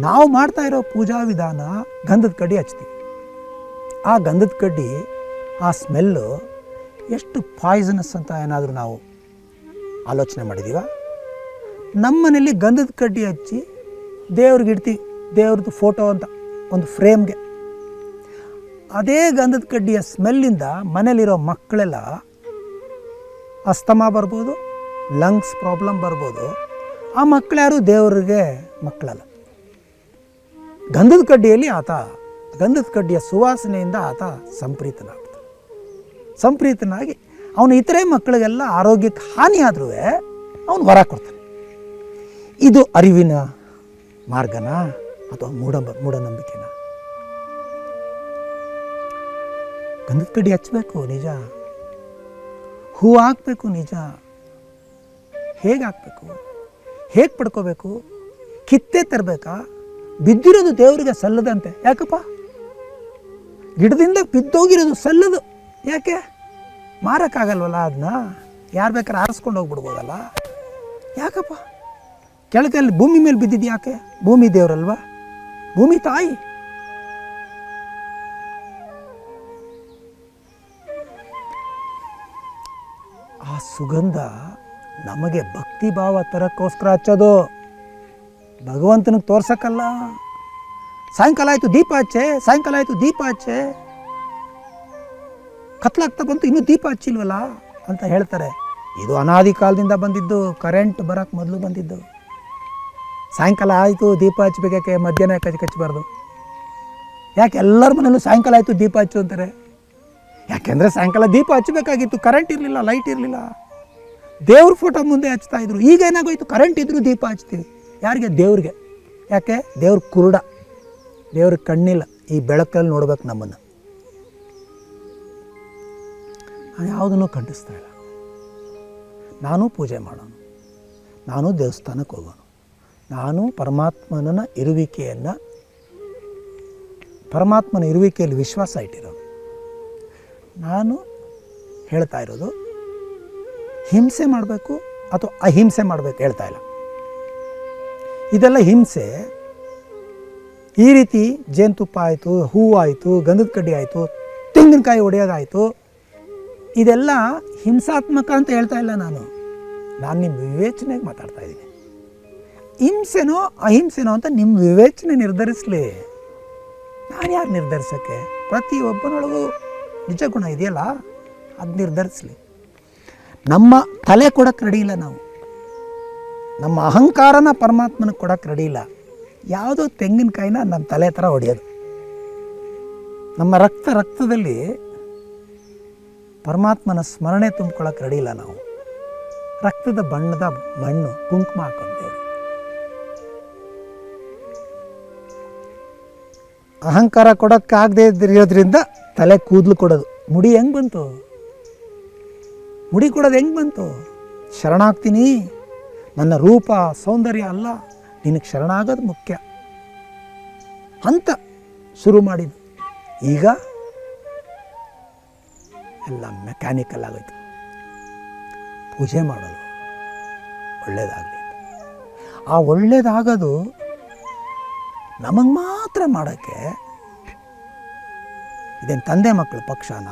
ನಾವು ಮಾಡ್ತಾ ಇರೋ ಪೂಜಾ ವಿಧಾನ ಗಂಧದ ಕಡ್ಡಿ ಹಚ್ತೀವಿ. ಆ ಗಂಧದ ಕಡ್ಡಿ ಆ ಸ್ಮೆಲ್ಲು ಎಷ್ಟು ಪಾಯ್ಸನಸ್ ಅಂತ ಏನಾದರೂ ನಾವು ಆಲೋಚನೆ ಮಾಡಿದ್ದೀವ? ನಮ್ಮ ಮನೇಲಿ ಗಂಧದ ಕಡ್ಡಿ ಹಚ್ಚಿ ದೇವ್ರಿಗೆ ಇಡ್ತೀವಿ, ದೇವ್ರದ್ದು ಫೋಟೋ ಅಂತ ಒಂದು ಫ್ರೇಮ್ಗೆ. ಅದೇ ಗಂಧದ ಕಡ್ಡಿಯ ಸ್ಮೆಲ್ಲಿಂದ ಮನೇಲಿರೋ ಮಕ್ಕಳೆಲ್ಲ ಅಸ್ತಮಾ ಬರ್ಬೋದು, ಲಂಗ್ಸ್ ಪ್ರಾಬ್ಲಮ್ ಬರ್ಬೋದು. ಆ ಮಕ್ಕಳ್ಯಾರು ದೇವರಿಗೆ ಮಕ್ಕಳಲ್ಲ. ಗಂಧದ ಕಡ್ಡಿಯಲ್ಲಿ ಆತ, ಗಂಧದ ಕಡ್ಡಿಯ ಸುವಾಸನೆಯಿಂದ ಆತ ಸಂಪ್ರೀತನಾಗಿ ಅವನು ಇತರೆ ಮಕ್ಕಳಿಗೆಲ್ಲ ಆರೋಗ್ಯಕ್ಕೆ ಹಾನಿ ಆದ್ರೂ ಅವನು ವರ ಕೊಡ್ತಾನೆ. ಇದು ಅರಿವಿನ ಮಾರ್ಗನಾ ಅಥವಾ ಮೂಢನಂಬಿಕೆನಾ? ಗಂಧದ ಕಡ್ಡಿ ಹಚ್ಚಬೇಕು ನಿಜ, ಹೂ ಹಾಕಬೇಕು ನಿಜ. ಹೇಗೆ ಹಾಕಬೇಕು? ಹೇಗೆ ಪಡ್ಕೋಬೇಕು? ಕಿತ್ತೆ ತರಬೇಕಾ? ಬಿದ್ದಿರೋದು ದೇವರಿಗೆ ಸಲ್ಲದಂತೆ. ಯಾಕಪ್ಪ? ಗಿಡದಿಂದ ಬಿದ್ದೋಗಿರೋದು ಸಲ್ಲದು. ಯಾಕೆ? ಮಾರಕ್ಕಾಗಲ್ವಲ್ಲ ಅದನ್ನ. ಯಾರು ಬೇಕಾದ್ರೆ ಆರಿಸ್ಕೊಂಡು ಹೋಗ್ಬಿಡ್ಬೋದಲ್ಲ. ಯಾಕಪ್ಪ? ಕೆಳಗಲ್ಲಿ ಭೂಮಿ ಮೇಲೆ ಬಿದ್ದಿದ್ದು ಯಾಕೆ? ಭೂಮಿ ದೇವರಲ್ವಾ? ಭೂಮಿ ತಾಯಿ. ಆ ಸುಗಂಧ ನಮಗೆ ಭಕ್ತಿ ಭಾವ ತರಕ್ಕೋಸ್ಕರ ಹಚ್ಚೋದು, ಭಗವಂತನಿಗೆ ತೋರ್ಸಕ್ಕಲ್ಲ. ಸಾಯಂಕಾಲ ಆಯಿತು ದೀಪ ಹಚ್ಚೆ, ಸಾಯಂಕಾಲ ಆಯಿತು ದೀಪ ಹಚ್ಚೆ, ಕತ್ಲಾಗ್ತಾ ಬಂತು ಇನ್ನೂ ದೀಪ ಹಚ್ಚಿಲ್ವಲ್ಲ ಅಂತ ಹೇಳ್ತಾರೆ. ಇದು ಅನಾದಿ ಕಾಲದಿಂದ ಬಂದಿದ್ದು, ಕರೆಂಟ್ ಬರೋಕ್ಕೆ ಮೊದಲು ಬಂದಿದ್ದು. ಸಾಯಂಕಾಲ ಆಯಿತು ದೀಪ ಹಚ್ಬೇಕಾಕೆ ಮಧ್ಯಾಹ್ನ ಹಚ್ಚಬಾರ್ದು? ಯಾಕೆ ಎಲ್ಲರ ಮನೇಲೂ ಸಾಯಂಕಾಲ ಆಯಿತು ದೀಪ ಹಚ್ಚು ಅಂತಾರೆ? ಯಾಕೆಂದರೆ ಸಾಯಂಕಾಲ ದೀಪ ಹಚ್ಚಬೇಕಾಗಿತ್ತು, ಕರೆಂಟ್ ಇರಲಿಲ್ಲ, ಲೈಟ್ ಇರಲಿಲ್ಲ, ದೇವ್ರ ಫೋಟೋ ಮುಂದೆ ಹಚ್ತಾ ಇದ್ರು. ಈಗ ಏನಾಗೋಯ್ತು? ಕರೆಂಟ್ ಇದ್ದರೂ ದೀಪ ಹಚ್ತೀವಿ. ಯಾರಿಗೆ? ದೇವ್ರಿಗೆ. ಯಾಕೆ? ದೇವ್ರ ಕುರುಡ, ದೇವ್ರಿಗೆ ಕಣ್ಣಿಲ್ಲ. ಈ ಬೆಳಕಲ್ಲಿ ನೋಡ್ಬೇಕು ನಮ್ಮನ್ನು. ನಾನು ಯಾವುದನ್ನು ಖಂಡಿಸ್ತಾ ಇಲ್ಲ. ನಾನು ಪೂಜೆ ಮಾಡೋನು, ನಾನು ದೇವಸ್ಥಾನಕ್ಕೆ ಹೋಗೋನು, ನಾನು ಪರಮಾತ್ಮನ ಇರುವಿಕೆಯಲ್ಲಿ ವಿಶ್ವಾಸ ಇಟ್ಟಿರೋನು. ನಾನು ಹೇಳ್ತಾ ಇರೋದು ಹಿಂಸೆ ಮಾಡಬೇಕು ಅಥವಾ ಅಹಿಂಸೆ ಮಾಡಬೇಕು ಹೇಳ್ತಾ ಇಲ್ಲ. ಇದೆಲ್ಲ ಹಿಂಸೆ. ಈ ರೀತಿ ಜೇನುತುಪ್ಪ ಆಯಿತು, ಹೂವು ಆಯಿತು, ಗಂಧದ ಕಡ್ಡಿ ಆಯಿತು, ತೆಂಗಿನಕಾಯಿ ಹೊಡೆಯೋದಾಯಿತು, ಇದೆಲ್ಲ ಹಿಂಸಾತ್ಮಕ ಅಂತ ಹೇಳ್ತಾ ಇಲ್ಲ ನಾನು ನಿಮ್ಮ ವಿವೇಚನೆಗೆ ಮಾತಾಡ್ತಾ ಇದ್ದೀನಿ. ಹಿಂಸೆನೋ ಅಹಿಂಸೆನೋ ಅಂತ ನಿಮ್ಮ ವಿವೇಚನೆ ನಿರ್ಧರಿಸಲಿ. ನಾನು ಯಾರು ನಿರ್ಧರಿಸೋಕ್ಕೆ? ಪ್ರತಿಯೊಬ್ಬನೊಳಗೂ ನಿಜ ಗುಣ ಇದೆಯಲ್ಲ, ಅದು ನಿರ್ಧರಿಸಲಿ. ನಮ್ಮ ತಲೆ ಕೊಡೋಕ್ಕೆ ರೆಡಿ ಇಲ್ಲ ನಾವು. ನಮ್ಮ ಅಹಂಕಾರನ ಪರಮಾತ್ಮನಿಗೆ ಕೊಡೋಕ್ಕೆ ರೆಡಿ ಇಲ್ಲ. ಯಾವುದೋ ತೆಂಗಿನಕಾಯಿನ ನಮ್ಮ ತಲೆ ಥರ ಹೊಡೆಯೋದು. ನಮ್ಮ ರಕ್ತದಲ್ಲಿ ಪರಮಾತ್ಮನ ಸ್ಮರಣೆ ತುಂಬ್ಕೊಳ್ಳೋಕೆ ರೆಡಿ ಇಲ್ಲ ನಾವು. ರಕ್ತದ ಬಣ್ಣದ ಮಣ್ಣು ಕುಂಕುಮ ಹಾಕೊಂತೇವೆ. ಅಹಂಕಾರ ಕೊಡೋಕ್ಕಾಗದೇ ಇರೋದ್ರಿಂದ ತಲೆ ಕೂದಲು ಕೊಡೋದು. ಮುಡಿ ಹೆಂಗೆ ಬಂತು? ಮುಡಿ ಕೊಡೋದು ಹೆಂಗೆ ಬಂತು? ಶರಣಾಗ್ತೀನಿ, ನನ್ನ ರೂಪ ಸೌಂದರ್ಯ ಅಲ್ಲ, ನಿನಗೆ ಶರಣಾಗೋದು ಮುಖ್ಯ ಅಂತ ಶುರು ಮಾಡಿದ್ದು. ಈಗ ಎಲ್ಲ ಮೆಕ್ಯಾನಿಕಲ್ ಆಗೋಯ್ತು. ಪೂಜೆ ಮಾಡೋದು ಒಳ್ಳೇದಾಗಲಿ. ಆ ಒಳ್ಳೇದಾಗೋದು ನಮಗೆ ಮಾತ್ರ ಮಾಡೋಕ್ಕೆ ಇದೇನು ತಂದೆ ಮಕ್ಕಳ ಪಕ್ಷನ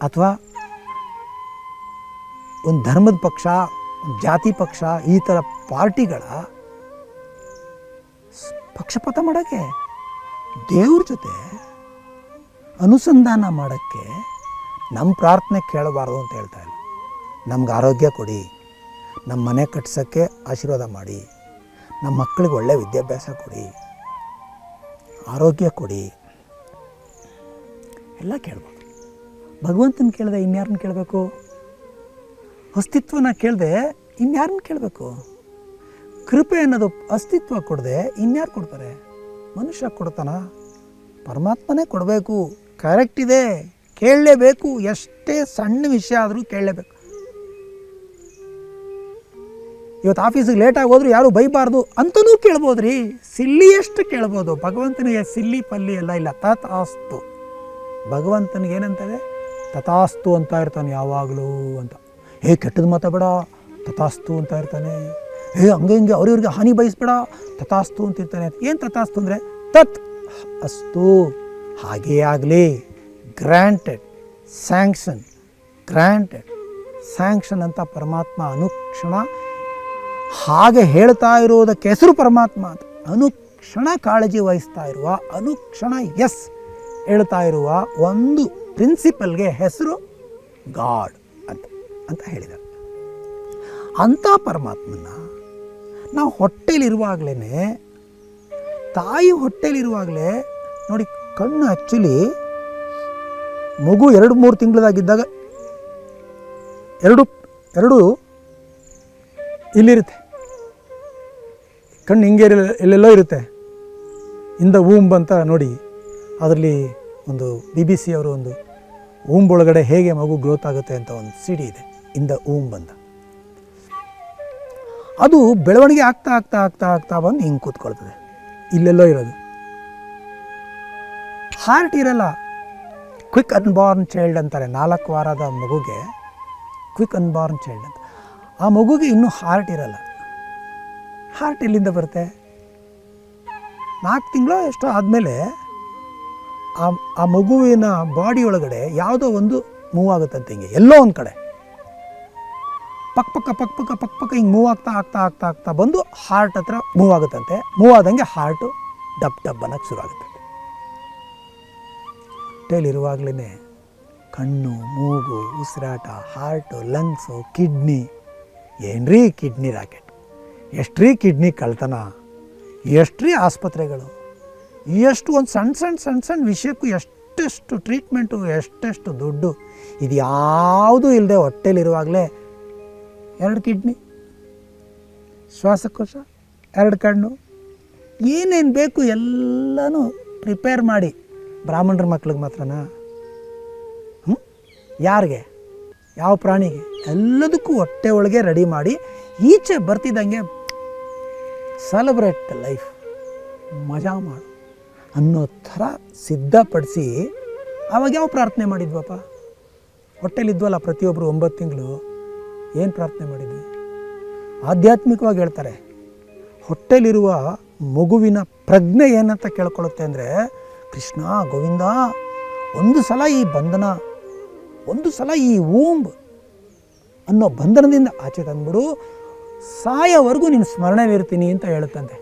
ಅಥವಾ ಒಂದು ಧರ್ಮದ ಪಕ್ಷ, ಒಂದು ಜಾತಿ ಪಕ್ಷ, ಈ ಥರ ಪಾರ್ಟಿಗಳ ಪಕ್ಷಪಾತ ಮಾಡೋಕ್ಕೆ? ದೇವ್ರ ಜೊತೆ ಅನುಸಂಧಾನ ಮಾಡೋಕ್ಕೆ ನಮ್ಮ ಪ್ರಾರ್ಥನೆ ಕೇಳಬಾರ್ದು ಅಂತ ಹೇಳ್ತಾ ಇಲ್ಲ. ನಮ್ಗೆ ಆರೋಗ್ಯ ಕೊಡಿ, ನಮ್ಮ ಮನೆ ಕಟ್ಸೋಕ್ಕೆ ಆಶೀರ್ವಾದ ಮಾಡಿ, ನಮ್ಮ ಮಕ್ಕಳಿಗೆ ಒಳ್ಳೆಯ ವಿದ್ಯಾಭ್ಯಾಸ ಕೊಡಿ, ಆರೋಗ್ಯ ಕೊಡಿ, ಎಲ್ಲ ಕೇಳ್ಬೋದು. ಭಗವಂತನ ಕೇಳಿದೆ ಇನ್ಯಾರನ್ನ ಕೇಳಬೇಕು? ಅಸ್ತಿತ್ವನ ಕೇಳಿದೆ ಇನ್ಯಾರನ್ನ ಕೇಳಬೇಕು? ಕೃಪೆ ಅನ್ನೋದು ಅಸ್ತಿತ್ವ ಕೊಡದೆ ಇನ್ಯಾರು ಕೊಡ್ತಾರೆ? ಮನುಷ್ಯ ಕೊಡ್ತಾನ? ಪರಮಾತ್ಮನೇ ಕೊಡಬೇಕು. ಕರೆಕ್ಟ್ ಇದೆ, ಕೇಳಲೇಬೇಕು. ಎಷ್ಟೇ ಸಣ್ಣ ವಿಷಯ ಆದರೂ ಕೇಳಲೇಬೇಕು. ಇವತ್ತು ಆಫೀಸಿಗೆ ಲೇಟಾಗಿ ಹೋದ್ರು ಯಾರು ಬೈಬಾರ್ದು ಅಂತಲೂ ಕೇಳ್ಬೋದ್ರಿ. ಸಿಲ್ಲಿಯಷ್ಟು ಕೇಳ್ಬೋದು. ಭಗವಂತನಿಗೆ ಸಿಲ್ಲಿ ಪಲ್ಲಿ ಎಲ್ಲ ಇಲ್ಲ. ತಥಾಸ್ತು. ಭಗವಂತನಿಗೆ ಏನಂತಾರೆ? ತಥಾಸ್ತು ಅಂತ ಇರ್ತಾನೆ ಯಾವಾಗಲೂ ಅಂತ. ಕೆಟ್ಟದ್ದು ಮಾತಾಡಬೇಡ, ತಥಾಸ್ತು ಅಂತ ಇರ್ತಾನೆ. ಹಂಗೆ ಹಿಂಗೆ ಅವ್ರಿವ್ರಿಗೆ ಹಾನಿ ಬಯಸ್ಬೇಡ, ತಥಾಸ್ತು ಅಂತಿರ್ತಾನೆ. ಏನು ತಥಾಸ್ತು ಅಂದರೆ ತತ್ ಅಸ್ತು, ಹಾಗೇ ಆಗಲಿ, ಗ್ರ್ಯಾಂಟೆಡ್, ಸ್ಯಾಂಕ್ಷನ್, ಗ್ರ್ಯಾಂಟೆಡ್, ಸ್ಯಾಂಕ್ಷನ್ ಅಂತ ಪರಮಾತ್ಮ ಅನುಕ್ಷಣ ಹಾಗೆ ಹೇಳ್ತಾ ಇರೋದಕ್ಕೆ ಹೆಸರು ಪರಮಾತ್ಮ ಅಂತ. ಅನುಕ್ಷಣ ಕಾಳಜಿ ವಹಿಸ್ತಾ ಇರುವ, ಅನುಕ್ಷಣ ಎಸ್ ಹೇಳ್ತಾ ಇರುವ ಒಂದು ಪ್ರಿನ್ಸಿಪಲ್ಗೆ ಹೆಸರು ಗಾಡ್ ಅಂತ ಅಂತ ಹೇಳಿದ್ದಾರೆ. ಅಂಥ ಪರಮಾತ್ಮನ ನಾವು ಹೊಟ್ಟೆಲಿರುವಾಗಲೇ, ತಾಯಿ ಹೊಟ್ಟೆಲಿರುವಾಗಲೇ ನೋಡಿ, ಕಣ್ಣು ಆ್ಯಕ್ಚುಲಿ ಮಗು 2-3 ತಿಂಗಳದಾಗಿದ್ದಾಗ ಎರಡು ಇಲ್ಲಿರುತ್ತೆ, ಕಣ್ಣು ಹಿಂಗೆ ಎಲ್ಲೆಲ್ಲೋ ಇರುತ್ತೆ. ಇಂದ ಊಂಬ್ ಅಂತ ನೋಡಿ, ಅದರಲ್ಲಿ ಒಂದು BBC ಅವರು ಒಂದು ಊಂಬ್ ಒಳಗಡೆ ಹೇಗೆ ಮಗು ಗ್ರೋತ್ ಆಗುತ್ತೆ ಅಂತ ಒಂದು CD ಇದೆ, ಇಂದ ಊಂಬ್ ಅಂತ. ಅದು ಬೆಳವಣಿಗೆ ಆಗ್ತಾ ಆಗ್ತಾ ಆಗ್ತಾ ಆಗ್ತಾ ಬಂದು ಹಿಂಗೆ ಕೂತ್ಕೊಳ್ತದೆ, ಇಲ್ಲೆಲ್ಲೋ ಇರೋದು. ಹಾರ್ಟ್ ಇರಲ್ಲ. ಕ್ವಿಕ್ ಅನ್ಬಾರ್ನ್ ಚೈಲ್ಡ್ ಅಂತಾರೆ 4 ವಾರದ ಮಗುಗೆ, ಕ್ವಿಕ್ ಅನ್ಬಾರ್ನ್ ಚೈಲ್ಡ್ ಅಂತ. ಆ ಮಗುಗೆ ಇನ್ನೂ ಹಾರ್ಟ್ ಇರಲ್ಲ. ಹಾರ್ಟ್ ಎಲ್ಲಿಂದ ಬರುತ್ತೆ? 4 ತಿಂಗಳು ಎಷ್ಟೋ ಆದಮೇಲೆ ಆ ಮಗುವಿನ ಬಾಡಿ ಒಳಗಡೆ ಯಾವುದೋ ಒಂದು ಮೂವ್ ಆಗುತ್ತಂತೆ, ಹಿಂಗೆ ಎಲ್ಲೋ ಒಂದು ಕಡೆ ಪಕ್ಕ ಹಿಂಗೆ ಮೂವ್ ಆಗ್ತಾ ಆಗ್ತಾ ಆಗ್ತಾ ಆಗ್ತಾ ಬಂದು ಹಾರ್ಟ್ ಹತ್ರ ಮೂವ್ ಆಗುತ್ತಂತೆ. ಮೂವ್ ಆದಂಗೆ ಹಾರ್ಟು ಡಬ್ ಡಬ್ ಅನ್ನೋಕ್ಕೆ ಶುರು ಆಗುತ್ತಂತೆ. ಹೊಟ್ಟೆಲಿರುವಾಗಲೇ ಕಣ್ಣು, ಮೂಗು, ಉಸಿರಾಟ, ಹಾರ್ಟು, ಲಂಗ್ಸು, ಕಿಡ್ನಿ. ಏನ್ರೀ ಕಿಡ್ನಿ ರಾಕೆಟ್, ಎಷ್ಟ್ರೀ ಕಿಡ್ನಿ ಕಳ್ತನ, ಎಷ್ಟ್ರೀ ಆಸ್ಪತ್ರೆಗಳು, ಎಷ್ಟು ಒಂದು ಸಣ್ಣ ವಿಷಯಕ್ಕೂ ಎಷ್ಟೆಷ್ಟು ಟ್ರೀಟ್ಮೆಂಟು, ಎಷ್ಟೆಷ್ಟು ದುಡ್ಡು. ಇದು ಯಾವುದೂ ಇಲ್ಲದೆ ಹೊಟ್ಟೆಲಿರುವಾಗಲೇ 2 ಕಿಡ್ನಿ, ಶ್ವಾಸಕೋಶ, 2 ಕಣ್ಣು, ಏನೇನು ಬೇಕು ಎಲ್ಲನೂ ಪ್ರಿಪೇರ್ ಮಾಡಿ. ಬ್ರಾಹ್ಮಣರ ಮಕ್ಳಿಗೆ ಮಾತ್ರನಾ? ಯಾರಿಗೆ, ಯಾವ ಪ್ರಾಣಿಗೆ? ಎಲ್ಲದಕ್ಕೂ ಹೊಟ್ಟೆ ಒಳಗೆ ರೆಡಿ ಮಾಡಿ, ಈಚೆ ಬರ್ತಿದ್ದಂಗೆ ಸೆಲೆಬ್ರೇಟ್ ದ ಲೈಫ್, ಮಜಾ ಮಾಡು ಅನ್ನೋ ಥರ ಸಿದ್ಧಪಡಿಸಿ. ಆವಾಗ ಯಾವ ಪ್ರಾರ್ಥನೆ ಮಾಡಿದ್ವಪ್ಪ? ಹೊಟ್ಟೆಲಿದ್ವಲ್ಲ ಪ್ರತಿಯೊಬ್ಬರು 9 ತಿಂಗಳು, ಏನು ಪ್ರಾರ್ಥನೆ ಮಾಡಿದ್ವಿ? ಆಧ್ಯಾತ್ಮಿಕವಾಗಿ ಹೇಳ್ತಾರೆ, ಹೊಟ್ಟೆಲಿರುವ ಮಗುವಿನ ಪ್ರಜ್ಞೆ ಏನಂತ ಕೇಳ್ಕೊಳ್ಳುತ್ತೆ ಅಂದರೆ, ಕೃಷ್ಣ ಗೋವಿಂದ, ಒಂದು ಸಲ ಈ ಬಂಧನ, ಒಂದು ಸಲ ಈ ಊಂಬ್ ಅನ್ನೋ ಬಂಧನದಿಂದ ಆಚೆ ತಂದ್ಬಿಡು, ಸಾಯೋವರೆಗೂ ನೀನು ಸ್ಮರಣೆಲಿರ್ತೀನಿ ಅಂತ ಹೇಳುತ್ತಂತೆ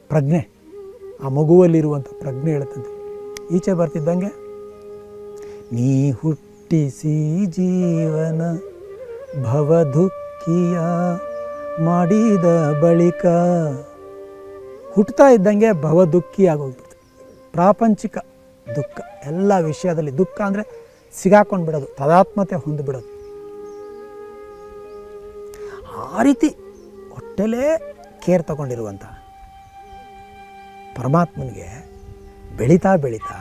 ಪ್ರಜ್ಞೆ. ಆ ಮಗುವಲ್ಲಿರುವಂಥ ಪ್ರಜ್ಞೆ ಹೇಳುತ್ತಂತೆ. ಈಚೆ ಬರ್ತಿದ್ದಂಗೆ, ನೀ ಹುಟ್ಟಿಸಿ ಜೀವನ ಭವದುಃಖಿಯ ಮಾಡಿದ ಬಳಿಕ, ಹುಟ್ಟುತ್ತಾ ಇದ್ದಂಗೆ ಭವದುಃಖಿ ಆಗೋಗ್ಬಿಡ್ತು. ಪ್ರಾಪಂಚಿಕ ದುಃಖ, ಎಲ್ಲ ವಿಷಯದಲ್ಲಿ ದುಃಖ ಅಂದರೆ ಸಿಗಾಕೊಂಡು ಬಿಡೋದು, ತಾದಾತ್ಮ್ಯತೆ ಹೊಂದಿಬಿಡೋದು. ಆ ರೀತಿ ಹೊಟ್ಟೆಲೇ ಕೇರ್ ತಗೊಂಡಿರುವಂಥ ಪರಮಾತ್ಮನಿಗೆ ಬೆಳೀತಾ ಬೆಳೀತಾ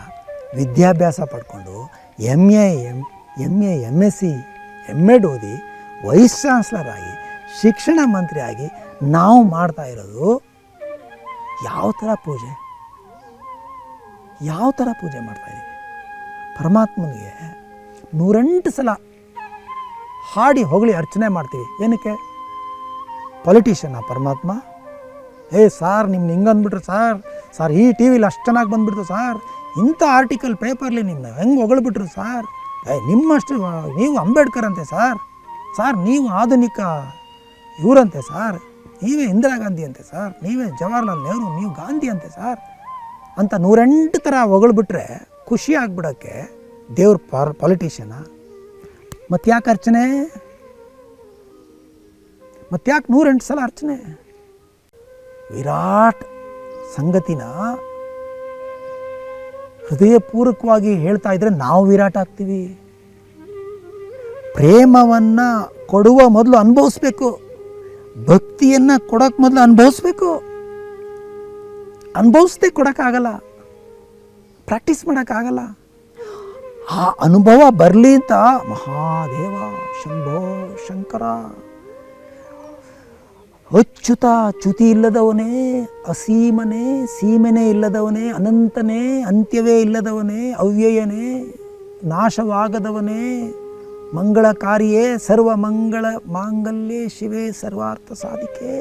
ವಿದ್ಯಾಭ್ಯಾಸ ಪಡ್ಕೊಂಡು MA MSc MEd ಓದಿ ವೈಸ್ ಚಾನ್ಸ್ಲರ್ ಆಗಿ ಶಿಕ್ಷಣ ಮಂತ್ರಿ ಆಗಿ ನಾವು ಮಾಡ್ತಾ ಇರೋದು ಯಾವ ಥರ ಪೂಜೆ, ಯಾವ ಥರ ಪೂಜೆ ಮಾಡ್ತಾಯಿದ್ದೀವಿ? ಪರಮಾತ್ಮನಿಗೆ 108 ಸಲ ಹಾಡಿ ಹೊಗಳಿ ಅರ್ಚನೆ ಮಾಡ್ತೀವಿ. ಏನಕ್ಕೆ? ಪೊಲಿಟಿಷಿಯನ್ನ ಪರಮಾತ್ಮ? ಸಾರ್ ನಿಮ್ನ ಹಿಂಗೆ ಅಂದ್ಬಿಟ್ರು ಸಾರ್ ಈ ಟಿ ವಿಲಿ ಅಷ್ಟು ಚೆನ್ನಾಗಿ ಬಂದುಬಿಡ್ತು ಸಾರ್, ಇಂಥ ಆರ್ಟಿಕಲ್ ಪೇಪರ್ಲಿ ನಿಮ್ಮನ್ನ ಹೆಂಗೆ ಹೊಗಳ್ಬಿಟ್ರು ಸಾರ್, ನಿಮ್ಮಷ್ಟು ನೀವು ಅಂಬೇಡ್ಕರ್ ಅಂತೆ ಸಾರ್ ನೀವು ಆಧುನಿಕ ಇವರಂತೆ ಸಾರ್, ನೀವೇ ಇಂದಿರಾ ಗಾಂಧಿ ಅಂತೆ ಸಾರ್, ನೀವೇ ಜವಾಹರ್ಲಾಲ್ ನೆಹರು, ನೀವು ಗಾಂಧಿ ಅಂತೆ ಸಾರ್ ಅಂತ 108 ಥರ ಹೊಗಳ್ಬಿಟ್ರೆ ಖುಷಿ ಆಗ್ಬಿಡೋಕ್ಕೆ ದೇವ್ರ ಪೊಲಿಟಿಷಿಯನ? ಮತ್ತ್ಯಾಕೆ ಅರ್ಚನೆ? ಮತ್ತ್ಯಾಕೆ 108 ಸಲ ಅರ್ಚನೆ? ವಿರಾಟ್ ಸಂಗತಿನ ಹೃದಯಪೂರ್ವಕವಾಗಿ ಹೇಳ್ತಾ ಇದ್ರೆ ನಾವು ವಿರಾಟ್ ಆಗ್ತೀವಿ. ಪ್ರೇಮವನ್ನು ಕೊಡುವ ಮೊದಲು ಅನುಭವಿಸ್ಬೇಕು, ಭಕ್ತಿಯನ್ನು ಕೊಡೋಕ್ಕೆ ಮೊದಲು ಅನುಭವಿಸ್ಬೇಕು. ಅನುಭವಿಸ್ದೆ ಕೊಡೋಕ್ಕಾಗಲ್ಲ, ಪ್ರಾಕ್ಟೀಸ್ ಮಾಡೋಕ್ಕಾಗಲ್ಲ. ಆ ಅನುಭವ ಬರಲಿ ಅಂತ ಮಹಾದೇವ ಶಂಭೋ ಶಂಕರ, ಅಚ್ಯುತ ಚ್ಯುತಿ ಇಲ್ಲದವನೇ, ಅಸೀಮನೇ ಸೀಮೆನೇ ಇಲ್ಲದವನೇ, ಅನಂತನೇ ಅಂತ್ಯವೇ ಇಲ್ಲದವನೇ, ಅವ್ಯಯನೇ ನಾಶವಾಗದವನೇ, ಮಂಗಳಕಾರಿಯೇ ಸರ್ವ ಮಂಗಳ ಮಾಂಗಲ್ಯೇ ಶಿವೇ ಸರ್ವಾರ್ಥ ಸಾಧಿಕೆ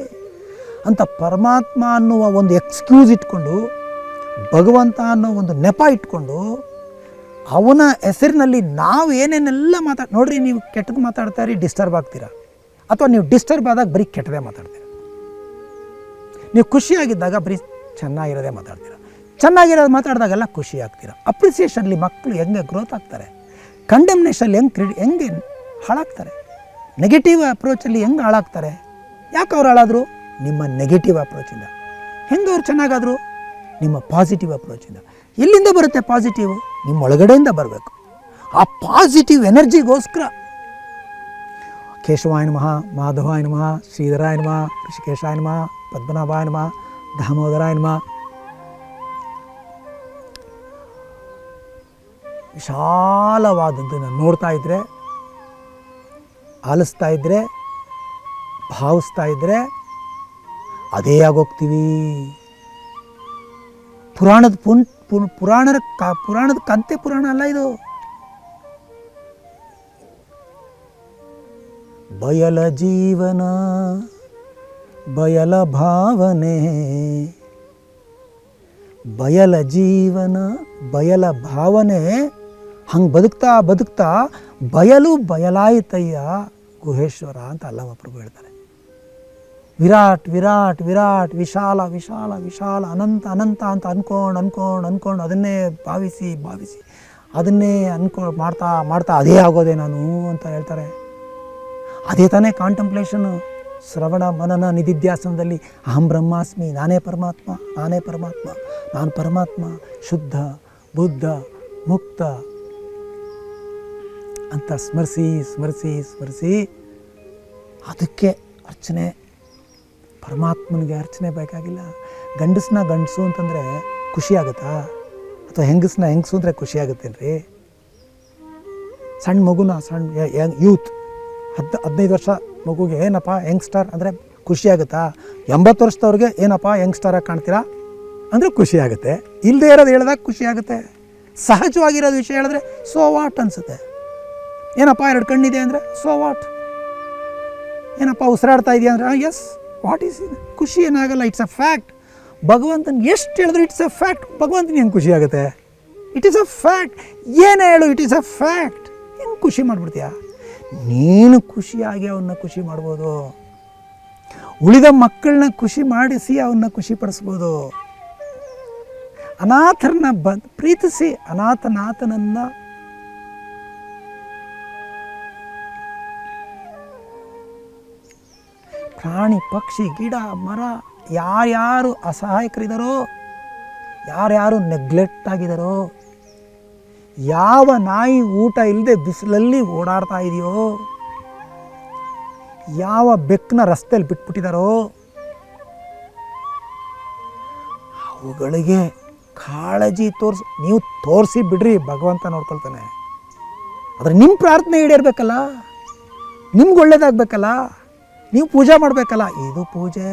ಅಂತ ಪರಮಾತ್ಮ ಅನ್ನುವ ಒಂದು ಎಕ್ಸ್ಕ್ಯೂಸ್ ಇಟ್ಕೊಂಡು, ಭಗವಂತ ಅನ್ನೋ ಒಂದು ನೆಪ ಇಟ್ಕೊಂಡು, ಅವನ ಹೆಸರಿನಲ್ಲಿ ನಾವು ಏನೇನೆಲ್ಲ ನೋಡ್ರಿ, ನೀವು ಕೆಟ್ಟದ್ದು ಮಾತಾಡ್ತಾರಿ, ಡಿಸ್ಟರ್ಬ್ ಆಗ್ತೀರಾ. ಅಥವಾ ನೀವು ಡಿಸ್ಟರ್ಬ್ ಆದಾಗ ಬರೀ ಕೆಟ್ಟದೇ ಮಾತಾಡ್ತೀರ. ನೀವು ಖುಷಿಯಾಗಿದ್ದಾಗ ಬರೀ ಚೆನ್ನಾಗಿರೋದೇ ಮಾತಾಡ್ತೀರ. ಚೆನ್ನಾಗಿರೋದು ಮಾತಾಡಿದಾಗೆಲ್ಲ ಖುಷಿ ಆಗ್ತೀರ. ಅಪ್ರಿಸಿಯೇಷನ್ಲಿ ಮಕ್ಕಳು ಹೆಂಗೆ ಗ್ರೋತ್ ಆಗ್ತಾರೆ, ಕಂಡೆಮ್ನೇಷನಲ್ಲಿ ಹೆಂಗೆ ಹಾಳಾಗ್ತಾರೆ, ನೆಗೆಟಿವ್ ಅಪ್ರೋಚಲ್ಲಿ ಹೆಂಗೆ ಹಾಳಾಗ್ತಾರೆ. ಯಾಕೆ ಅವ್ರು ಹಾಳಾದರು? ನಿಮ್ಮ ನೆಗೆಟಿವ್ ಅಪ್ರೋಚಿಂದ. ಹೆಂಗೆ ಅವ್ರು ಚೆನ್ನಾಗಾದರು? ನಿಮ್ಮ ಪಾಸಿಟಿವ್ ಅಪ್ರೋಚಿಂದ. ಎಲ್ಲಿಂದ ಬರುತ್ತೆ ಪಾಸಿಟಿವ್? ನಿಮ್ಮ ಒಳಗಡೆಯಿಂದ ಬರಬೇಕು. ಆ ಪಾಸಿಟಿವ್ ಎನರ್ಜಿಗೋಸ್ಕರ ಕೇಶವಾಯ ನಮಃ, ಮಾಧವಾಯ ನಮಃ, ಶ್ರೀಧರಾಯ ನಮಃ, ಋಷಿಕೇಶಾಯ ನಮಃ, ಪದ್ಮನಾಭಾಯ ನಮಃ, ದಾಮೋದರಾಯ ನಮಃ. ವಿಶಾಲವಾದದ್ದನ್ನು ನೋಡ್ತಾ ಇದ್ದರೆ, ಆಲಿಸ್ತಾ ಇದ್ದರೆ, ಭಾವಿಸ್ತಾ ಇದ್ದರೆ ಅದೇ ಆಗೋಗ್ತೀವಿ. ಪುರಾಣದ ಕಂತೆ ಪುರಾಣ ಅಲ್ಲ ಇದು. ಬಯಲ ಜೀವನ, ಬಯಲ ಭಾವನೆ, ಬಯಲ ಜೀವನ, ಬಯಲ ಭಾವನೆ. ಹಂಗೆ ಬದುಕ್ತಾ ಬದುಕ್ತಾ ಬಯಲು ಬಯಲಾಯಿತಯ್ಯ ಗುಹೇಶ್ವರ ಅಂತ ಅಲ್ಲಮ ಪ್ರಭು ಹೇಳ್ತಾರೆ. ವಿರಾಟ್ ವಿರಾಟ್ ವಿರಾಟ್, ವಿಶಾಲ ವಿಶಾಲ ವಿಶಾಲ, ಅನಂತ ಅನಂತ ಅಂತ ಅನ್ಕೊಂಡು ಅದನ್ನೇ ಭಾವಿಸಿ ಅದನ್ನೇ ಮಾಡ್ತಾ ಮಾಡ್ತಾ ಅದೇ ಆಗೋದೆ ನಾನು ಅಂತ ಹೇಳ್ತಾರೆ. ಅದೇ ತಾನೇ ಕಾಂಟಂಪ್ಲೇಷನು. ಶ್ರವಣ ಮನನ ನಿಧಿಧ್ಯಾಸನದಲ್ಲಿ ಅಹಂ ಬ್ರಹ್ಮಾಸ್ಮಿ, ನಾನೇ ಪರಮಾತ್ಮ, ನಾನೇ ಪರಮಾತ್ಮ, ನಾನು ಪರಮಾತ್ಮ, ಶುದ್ಧ ಬುದ್ಧ ಮುಕ್ತ ಅಂತ ಸ್ಮರಿಸಿ ಸ್ಮರಿಸಿ ಸ್ಮರಿಸಿ ಅದಕ್ಕೆ ಅರ್ಚನೆ. ಪರಮಾತ್ಮನಿಗೆ ಅರ್ಚನೆ ಬೇಕಾಗಿಲ್ಲ. ಗಂಡಸನ್ನ ಗಂಡಸು ಅಂತಂದರೆ ಖುಷಿಯಾಗುತ್ತಾ? ಅಥವಾ ಹೆಂಗಸನ್ನ ಹೆಂಗಸು ಅಂದರೆ ಖುಷಿಯಾಗುತ್ತೇನ್ರಿ? ಸಣ್ಣ ಮಗುನ, ಸಣ್ಣ ಯೂತ್ 15 ವರ್ಷ ಮಗುಗೆ ಏನಪ್ಪ ಯಂಗ್ಸ್ಟಾರ್ ಅಂದರೆ ಖುಷಿಯಾಗುತ್ತಾ? 80 ವರ್ಷದವ್ರಿಗೆ ಏನಪ್ಪ ಯಂಗ್ಸ್ಟಾರಾಗಿ ಕಾಣ್ತೀರಾ ಅಂದರೆ ಖುಷಿಯಾಗುತ್ತೆ. ಇಲ್ಲದೆ ಇರೋದು ಹೇಳಿದಾಗ ಖುಷಿಯಾಗುತ್ತೆ. ಸಹಜವಾಗಿರೋದು ವಿಷಯ ಹೇಳಿದ್ರೆ ಸೋ ವಾಟ್ ಅನಿಸುತ್ತೆ. ಏನಪ್ಪ 2 ಕಣ್ಣಿದೆ ಅಂದರೆ ಸೋ ವಾಟ್. ಏನಪ್ಪ ಉಸಿರಾಡ್ತಾ ಇದೆಯಾ ಅಂದರೆ ಎಸ್, ವಾಟ್ ಈಸ್ ಇದು? ಖುಷಿ ಏನಾಗಲ್ಲ, ಇಟ್ಸ್ ಅ ಫ್ಯಾಕ್ಟ್. ಭಗವಂತನ ಎಷ್ಟು ಹೇಳಿದ್ರು ಇಟ್ಸ್ ಅ ಫ್ಯಾಕ್ಟ್. ಭಗವಂತನ ಹೆಂಗೆ ಖುಷಿ ಆಗುತ್ತೆ? It is a fact. ಏನೇ ಹೇಳು, ಇಟ್ ಈಸ್ ಅ ಫ್ಯಾಕ್ಟ್. ಹೆಂಗೆ ಖುಷಿ ಮಾಡಿಬಿಡ್ತೀಯಾ? ನೀನು ಖುಷಿಯಾಗಿ ಅವನ್ನ ಖುಷಿ ಮಾಡ್ಬೋದು. ಉಳಿದ ಮಕ್ಕಳನ್ನ ಖುಷಿ ಮಾಡಿಸಿ ಅವನ್ನ ಖುಷಿ ಪಡಿಸ್ಬೋದು. ಅನಾಥರನ್ನ ಪ್ರೀತಿಸಿ, ಅನಾಥನಾಥನನ್ನ ಪ್ರಾಣಿ ಪಕ್ಷಿ ಗಿಡ ಮರ ಯಾರ್ಯಾರು ಅಸಹಾಯಕರಿದ್ದಾರೋ, ಯಾರ್ಯಾರು ನೆಗ್ಲೆಕ್ಟ್ ಆಗಿದ್ದಾರೋ, ಯಾವ ನಾಯಿ ಊಟ ಇಲ್ಲದೆ ಬಿಸಿಲಲ್ಲಿ ಓಡಾಡ್ತಾ ಇದೆಯೋ, ಯಾವ ಬೆಕ್ಕನ್ನ ರಸ್ತೆಯಲ್ಲಿ ಬಿಟ್ಬಿಟ್ಟಿದ್ದಾರೋ ಅವುಗಳಿಗೆ ಕಾಳಜಿ ನೀವು ತೋರಿಸಿ ಬಿಡ್ರಿ, ಭಗವಂತ ನೋಡ್ಕೊಳ್ತಾನೆ. ಆದರೆ ನಿಮ್ಮ ಪ್ರಾರ್ಥನೆ ಈಡೇರಬೇಕಲ್ಲ, ನಿಮ್ಗೆ ಒಳ್ಳೇದಾಗಬೇಕಲ್ಲ, ನೀವು ಪೂಜೆ ಮಾಡಬೇಕಲ್ಲ. ಇದು ಪೂಜೆ.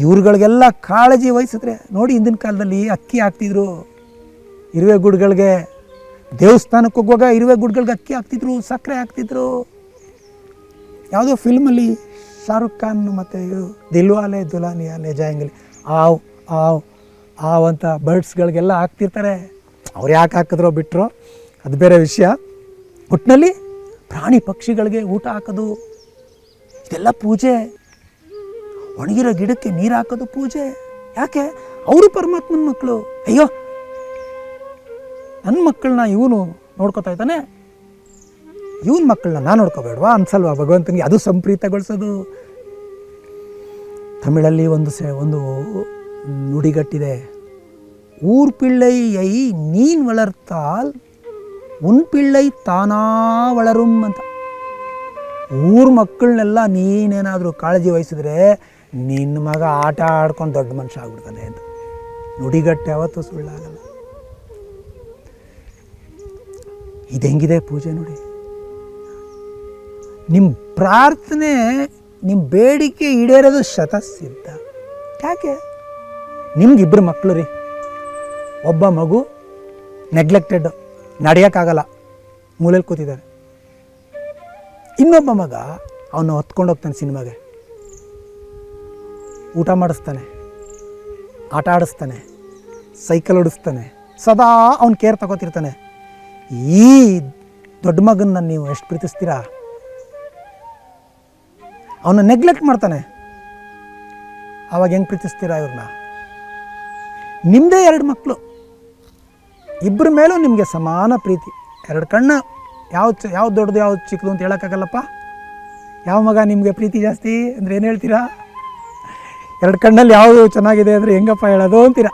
ಇವ್ರುಗಳಿಗೆಲ್ಲ ಕಾಳಜಿ ವಹಿಸಿದ್ರೆ ನೋಡಿ, ಹಿಂದಿನ ಕಾಲದಲ್ಲಿ ಅಕ್ಕಿ ಹಾಕ್ತಿದ್ರು ಇರುವೆ ಗುಡ್ಗಳಿಗೆ. ದೇವಸ್ಥಾನಕ್ಕೆ ಹೋಗುವಾಗ ಇರುವೆ ಗುಡ್ಗಳಿಗೆ ಅಕ್ಕಿ ಹಾಕ್ತಿದ್ರು, ಸಕ್ಕರೆ ಹಾಕ್ತಿದ್ರು. ಯಾವುದೋ ಫಿಲ್ಮಲ್ಲಿ ಶಾರುಖ್ ಖಾನ್ ಮತ್ತು ದಿಲ್ವಾಲೆ ದುಲ್ಹನಿಯಾ ಲೇ ಜಾಯೇಂಗೆ ಆವ್ ಅಂತ ಬರ್ಡ್ಸ್ಗಳಿಗೆಲ್ಲ ಹಾಕ್ತಿರ್ತಾರೆ. ಅವ್ರು ಯಾಕೆ ಹಾಕಿದ್ರೋ ಬಿಟ್ಟರೋ ಅದು ಬೇರೆ ವಿಷಯ. ಒಟ್ಟಿನಲ್ಲಿ ಪ್ರಾಣಿ ಪಕ್ಷಿಗಳಿಗೆ ಊಟ ಹಾಕೋದು ಇದೆಲ್ಲ ಪೂಜೆ. ಒಣಗಿರೋ ಗಿಡಕ್ಕೆ ನೀರು ಹಾಕೋದು ಪೂಜೆ. ಯಾಕೆ? ಅವರು ಪರಮಾತ್ಮನ ಮಕ್ಕಳು. ಅಯ್ಯೋ, ನನ್ನ ಮಕ್ಕಳನ್ನ ಇವನು ನೋಡ್ಕೊತಾ ಇದ್ದಾನೆ, ಇವನ ಮಕ್ಕಳನ್ನ ನಾನು ನೋಡ್ಕೋಬೇಡವಾ ಅನ್ಸಲ್ವಾ ಭಗವಂತನಿಗೆ? ಅದು ಸಂಪ್ರೀತಗೊಳಿಸೋದು. ತಮಿಳಲ್ಲಿ ಒಂದು ನುಡಿಗಟ್ಟಿದೆ, ಊರ್ ಪಿಳ್ಳೈ ಐ ನೀನ್ ವಳರ್ತಾಲ್ ಉನ್ ಪಿಳ್ಳೈ ತಾನಾ ವಳರುಂ ಅಂತ. ಊರ್ ಮಕ್ಕಳನ್ನೆಲ್ಲ ನೀನೇನಾದರೂ ಕಾಳಜಿ ವಹಿಸಿದ್ರೆ ನಿನ್ನ ಮಗ ಆಟ ಆಡ್ಕೊಂಡು ದೊಡ್ಡ ಮನುಷ್ಯ ಆಗ್ಬಿಡ್ತಾನೆ ಅಂತ. ನುಡಿಗಟ್ಟು ಯಾವತ್ತೂ ಸುಳ್ಳಾಗಲ್ಲ. ಇದು ಹೆಂಗಿದೆ ಪೂಜೆ ನೋಡಿ. ನಿಮ್ಮ ಪ್ರಾರ್ಥನೆ, ನಿಮ್ಮ ಬೇಡಿಕೆ ಈಡೇರೋದು ಶತಸಿದ್ಧ. ಯಾಕೆ? ನಿಮ್ಗಿಬ್ಬರು ಮಕ್ಕಳು ರೀ. ಒಬ್ಬ ಮಗು ನೆಗ್ಲೆಕ್ಟೆಡ್, ನಡೆಯೋಕ್ಕಾಗಲ್ಲ, ಮೂಲೆಯಲ್ಲಿ ಕೂತಿದ್ದಾರೆ. ಇನ್ನೊಬ್ಬ ಮಗ ಅವನ್ನ ಹೊತ್ಕೊಂಡು ಹೋಗ್ತಾನೆ ಸಿನಿಮಾಗೆ, ಊಟ ಮಾಡಿಸ್ತಾನೆ, ಆಟ ಆಡಿಸ್ತಾನೆ, ಸೈಕಲ್ ಓಡಿಸ್ತಾನೆ, ಸದಾ ಅವನು ಕೇರ್ ತಗೋತಿರ್ತಾನೆ. ಈ ದೊಡ್ಡ ಮಗನ್ನ ನೀವು ಎಷ್ಟು ಪ್ರೀತಿಸ್ತೀರಾ? ಅವನ್ನ ನೆಗ್ಲೆಕ್ಟ್ ಮಾಡ್ತಾನೆ. ಆವಾಗ ಹೆಂಗೆ ಪ್ರೀತಿಸ್ತೀರಾ ಇವ್ರನ್ನ? ನಿಮ್ಮದೇ 2 ಮಕ್ಕಳು, ಇಬ್ಬರ ಮೇಲೂ ನಿಮಗೆ ಸಮಾನ ಪ್ರೀತಿ. 2 ಕಣ್ಣು ಯಾವ್ದು ದೊಡ್ಡದು ಯಾವ್ದು ಚಿಕ್ಕದು ಅಂತ ಹೇಳೋಕ್ಕಾಗಲ್ಲಪ್ಪ. ಯಾವ ಮಗ ನಿಮಗೆ ಪ್ರೀತಿ ಜಾಸ್ತಿ ಅಂದರೆ ಏನು ಹೇಳ್ತೀರಾ? 2 ಕಣ್ಣಲ್ಲಿ ಯಾವುದು ಚೆನ್ನಾಗಿದೆ ಅಂದರೆ ಹೆಂಗಪ್ಪ ಹೇಳೋದು ಅಂತೀರ.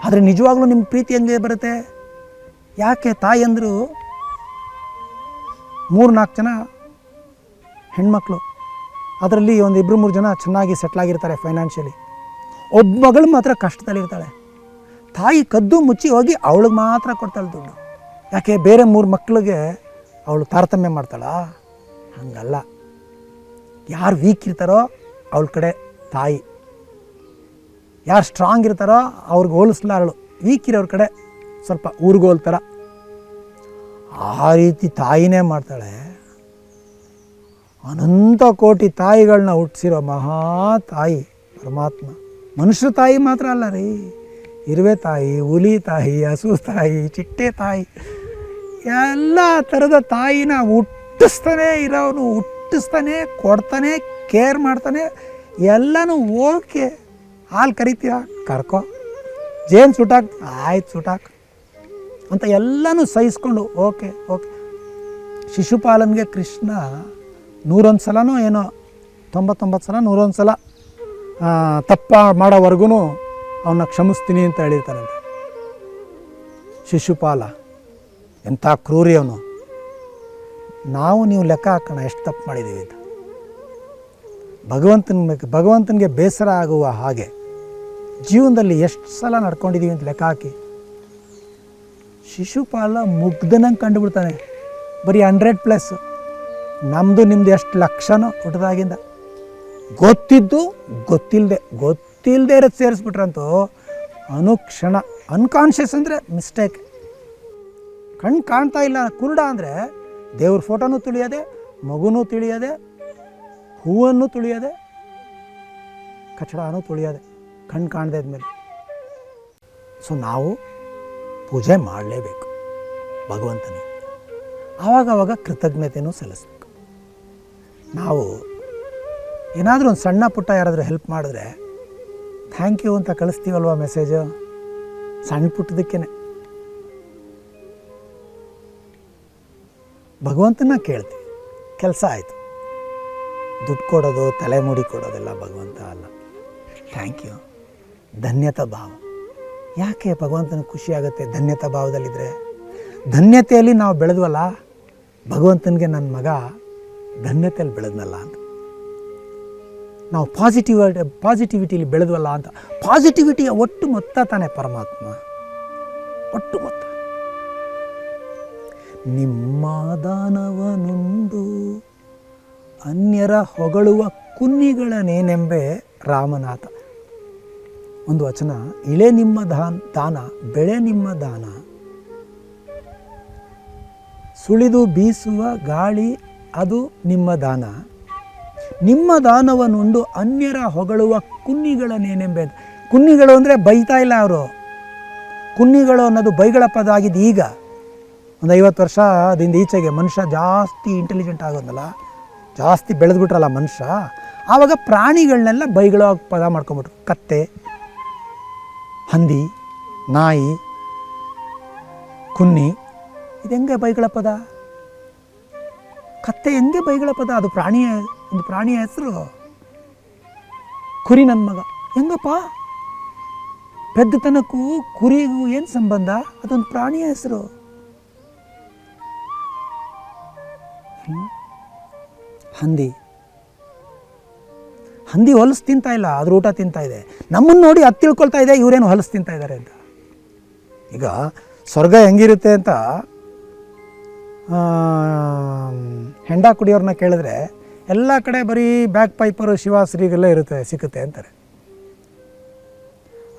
ಆದರೆ ನಿಜವಾಗ್ಲೂ ನಿಮ್ಮ ಪ್ರೀತಿ ಹೆಂಗೆ ಬರುತ್ತೆ? ಯಾಕೆ ತಾಯಿಯಂದರು 3-4 ಜನ ಹೆಣ್ಮಕ್ಳು, ಅದರಲ್ಲಿ ಒಂದು 2-3 ಜನ ಚೆನ್ನಾಗಿ ಸೆಟ್ಲಾಗಿರ್ತಾರೆ ಫೈನಾನ್ಷಿಯಲಿ. ಒಬ್ಬ ಮಗಳು ಮಾತ್ರ ಕಷ್ಟದಲ್ಲಿರ್ತಾಳೆ. ತಾಯಿ ಕದ್ದು ಮುಚ್ಚಿ ಹೋಗಿ ಅವಳಿಗೆ ಮಾತ್ರ ಕೊಡ್ತಾಳೆ ದುಡ್ಡು. ಯಾಕೆ ಬೇರೆ 3 ಮಕ್ಕಳಿಗೆ ಅವಳು ತಾರತಮ್ಯ ಮಾಡ್ತಾಳಾ? ಹಂಗಲ್ಲ. ಯಾರು ವೀಕ್ ಇರ್ತಾರೋ ಅವಳ ಕಡೆ ತಾಯಿ, ಯಾರು ಸ್ಟ್ರಾಂಗ್ ಇರ್ತಾರೋ ಅವ್ರಿಗೆ ಹೋಲಿಸ್ಲಾರಳು, ವೀಕ್ ಇರೋರ ಕಡೆ ಸ್ವಲ್ಪ ಊರ್ಗೋಲ್ ಥರ. ಆ ರೀತಿ ತಾಯಿನೇ ಮಾಡ್ತಾಳೆ. ಅನಂತ ಕೋಟಿ ತಾಯಿಗಳನ್ನ ಹುಟ್ಟಿಸಿರೋ ಮಹಾ ತಾಯಿ ಪರಮಾತ್ಮ. ಮನುಷ್ಯ ತಾಯಿ ಮಾತ್ರ ಅಲ್ಲ ರೀ, ಇರುವೆ ತಾಯಿ, ಹುಲಿ ತಾಯಿ, ಹಸು ತಾಯಿ, ಚಿಟ್ಟೆ ತಾಯಿ, ಎಲ್ಲ ಥರದ ತಾಯಿನ ಹುಟ್ಟಿಸ್ತಾನೆ ಇರೋನು, ಹುಟ್ಟಿಸ್ತಾನೆ, ಕೊಡ್ತಾನೆ, ಕೇರ್ ಮಾಡ್ತಾನೆ. ಎಲ್ಲನೂ ಓಕೆ. ಹಾಲು ಕರಿತೀರ, ಕರ್ಕೊ. ಜೇನು ಸುಟಾಕ್, ಆಯ್ತು ಸುಟಾಕ್ ಅಂತ ಎಲ್ಲನೂ ಸಹಿಸ್ಕೊಂಡು ಓಕೆ. ಶಿಶುಪಾಲನ್ಗೆ ಕೃಷ್ಣ 101 ಸಲನೋ ಏನೋ 99 ಸಲ 101 ಸಲ ತಪ್ಪ ಮಾಡೋವರೆಗೂ ಅವನ್ನ ಕ್ಷಮಿಸ್ತೀನಿ ಅಂತ ಹೇಳಿರ್ತಾನಂತೆ. ಶಿಶುಪಾಲ ಎಂಥ ಕ್ರೂರಿ ಅವನು. ನೀವು ಲೆಕ್ಕ ಹಾಕೋಣ ಎಷ್ಟು ತಪ್ಪು ಮಾಡಿದ್ದೀವಿ ಅಂತ. ಭಗವಂತನಿಗೆ ಬೇಸರ ಆಗುವ ಹಾಗೆ ಜೀವನದಲ್ಲಿ ಎಷ್ಟು ಸಲ ನಡ್ಕೊಂಡಿದ್ದೀವಿ ಅಂತ ಲೆಕ್ಕ ಹಾಕಿ. ಶಿಶುಪಾಲ ಮುಗ್ಧನಂಗೆ ಕಂಡುಬಿಡ್ತಾನೆ. ಬರೀ 100+. ನಮ್ಮದು ನಿಮ್ಮದು ಎಷ್ಟು ಲಕ್ಷನೋ ಹುಟ್ಟದಾಗಿಂದ. ಗೊತ್ತಿದ್ದು ಗೊತ್ತಿಲ್ಲದೆ ಇರೋದು ಸೇರಿಸ್ಬಿಟ್ರಂತೂ ಅನುಕ್ಷಣ. ಅನ್ಕಾನ್ಷಿಯಸ್ ಅಂದರೆ ಮಿಸ್ಟೇಕ್. ಕಣ್ಣು ಕಾಣ್ತಾ ಇಲ್ಲ ಕುರುಡ ಅಂದರೆ ದೇವ್ರ ಫೋಟೋನೂ ತುಳಿಯೋದೆ, ಮಗುನೂ ತುಳಿಯೋದೆ, ಹೂವನ್ನು ತುಳಿಯೋದೆ, ಕಚಡನೂ ತುಳಿಯೋದೆ ಕಣ್ಣು ಕಾಣದೇ ಇದ್ಮೇಲೆ. ಸೊ ನಾವು ಪೂಜೆ ಮಾಡಲೇಬೇಕು ಭಗವಂತನಿಗೆ. ಆವಾಗವಾಗ ಕೃತಜ್ಞತೆಯೂ ಸಲ್ಲಿಸ್ಬೇಕು. ನಾವು ಏನಾದರೂ ಒಂದು ಸಣ್ಣ ಪುಟ್ಟ ಯಾರಾದರೂ ಹೆಲ್ಪ್ ಮಾಡಿದ್ರೆ ಥ್ಯಾಂಕ್ ಯು ಅಂತ ಕಳಿಸ್ತೀವಲ್ವ ಮೆಸೇಜು, ಸಣ್ಣ ಪುಟ್ಟದಕ್ಕೇ. ಭಗವಂತನ ಕೇಳ್ತೀವಿ, ಕೆಲಸ ಆಯಿತು. ದುಡ್ಡು ಕೊಡೋದು, ತಲೆ ಮುಡಿ ಕೊಡೋದೆಲ್ಲ ಭಗವಂತ ಅಲ್ಲ. ಥ್ಯಾಂಕ್ ಯು, ಧನ್ಯತಾ ಭಾವ. ಯಾಕೆ ಭಗವಂತನಿಗೆ ಖುಷಿ ಆಗುತ್ತೆ ಧನ್ಯತಾ ಭಾವದಲ್ಲಿದ್ದರೆ? ಧನ್ಯತೆಯಲ್ಲಿ ನಾವು ಬೆಳೆದ್ವಲ್ಲ, ಭಗವಂತನಿಗೆ ನನ್ನ ಮಗ ಧನ್ಯತೆಯಲ್ಲಿ ಬೆಳೆದ್ನಲ್ಲ ಅಂತ. ನಾವು ಪಾಸಿಟಿವಿಟಿಲಿ ಬೆಳೆದ್ವಲ್ಲ ಅಂತ. ಪಾಸಿಟಿವಿಟಿಯ ಒಟ್ಟು ಮೊತ್ತ ತಾನೇ ಪರಮಾತ್ಮ, ಒಟ್ಟು ಮೊತ್ತ. ನಿಮ್ಮ ದಾನವನುಂಡು ಅನ್ಯರ ಹೊಗಳುವ ಕುನ್ನಿಗಳನೇನೆಂಬೆ ರಾಮನಾಥ. ಒಂದು ವಚನ, ಇಳೆ ನಿಮ್ಮ ದಾನ, ಬೆಳೆ ನಿಮ್ಮ ದಾನ, ಸುಳಿದು ಬೀಸುವ ಗಾಳಿ ಅದು ನಿಮ್ಮ ದಾನ, ನಿಮ್ಮ ದಾನವನ್ನುಂಡು ಅನ್ಯರ ಹೊಗಳುವ ಕುನ್ನಿಗಳನೇನೆಂಬೆ. ಕುನ್ನಿಗಳು ಅಂದರೆ ಬೈತಾ ಇಲ್ಲ ಅವರು. ಕುನ್ನಿಗಳು ಅನ್ನೋದು ಬೈಗಳ ಪದ ಆಗಿದ್ದು ಈಗ. ಒಂದು 50 ವರ್ಷದಿಂದ ಈಚೆಗೆ ಮನುಷ್ಯ ಜಾಸ್ತಿ ಇಂಟೆಲಿಜೆಂಟ್ ಆಗೋದಲ್ಲ, ಜಾಸ್ತಿ ಬೆಳೆದ್ಬಿಟ್ರಲ್ಲ ಮನುಷ್ಯ, ಆವಾಗ ಪ್ರಾಣಿಗಳನ್ನೆಲ್ಲ ಬೈಗಳ ಪದ ಮಾಡ್ಕೊಂಬಿಟ್ರು. ಕತ್ತೆ, ಹಂದಿ, ನಾಯಿ, ಕುನ್ನಿ, ಇದು ಹೆಂಗೆ ಬೈಗಳ ಪದ? ಕತ್ತೆ ಹೆಂಗೆ ಬೈಗಳ ಪದ? ಅದು ಒಂದು ಪ್ರಾಣಿಯ ಹೆಸರು. ಕುರಿ ನನ್ನ ಮಗ ಹೆಂಗಪ್ಪ? ಪೆದ್ದತನಕ್ಕೂ ಕುರಿಗೂ ಏನು ಸಂಬಂಧ? ಅದೊಂದು ಪ್ರಾಣಿಯ ಹೆಸರು. ಹಂದಿ ಹೊಲಸು ತಿಂತಾ ಇಲ್ಲ, ಅದ್ರ ಊಟ ತಿಂತಾ ಇದೆ. ನಮ್ಮನ್ನು ನೋಡಿ ಅದು ತಿಳ್ಕೊಳ್ತಾ ಇದೆ ಇವರೇನು ಹೊಲಸು ತಿಂತಾ ಇದ್ದಾರೆ ಅಂತ. ಈಗ ಸ್ವರ್ಗ ಹೆಂಗಿರುತ್ತೆ ಅಂತ ಹೆಂಡ ಕುಡಿಯೋರನ್ನ ಕೇಳಿದ್ರೆ ಎಲ್ಲ ಕಡೆ ಬರೀ ಬ್ಯಾಕ್ ಪೈಪರು, ಶಿವಾಶ್ರೀಗೆಲ್ಲ ಸಿಕ್ಕುತ್ತೆ ಅಂತಾರೆ.